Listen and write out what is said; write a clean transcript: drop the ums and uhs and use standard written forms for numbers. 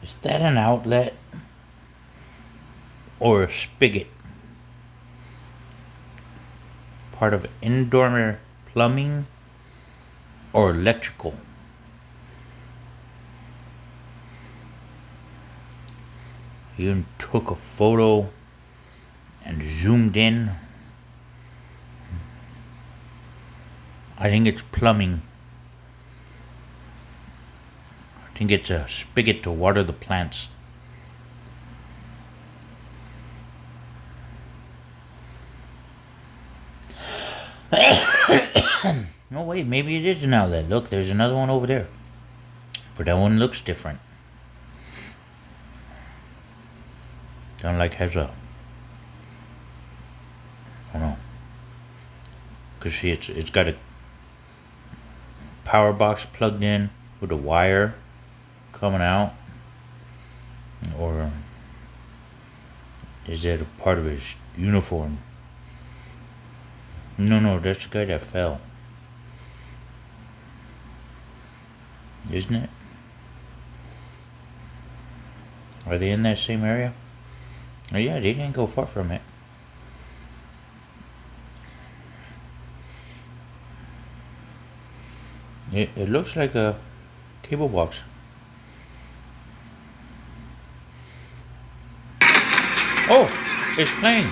Is that an outlet or a spigot? Part of indoor plumbing or electrical? He even took a photo and zoomed in. I think it's plumbing. I think it's a spigot to water the plants. No, wait, maybe it is an outlet. Look, there's another one over there. But that one looks different. Kind of like has a, I don't know. Cause see, it's got a power box plugged in with a wire coming out, or is that a part of his uniform? No, that's the guy that fell, isn't it? Are they in that same area? Oh yeah, they didn't go far from it. It looks like a cable box. Oh, it's playing.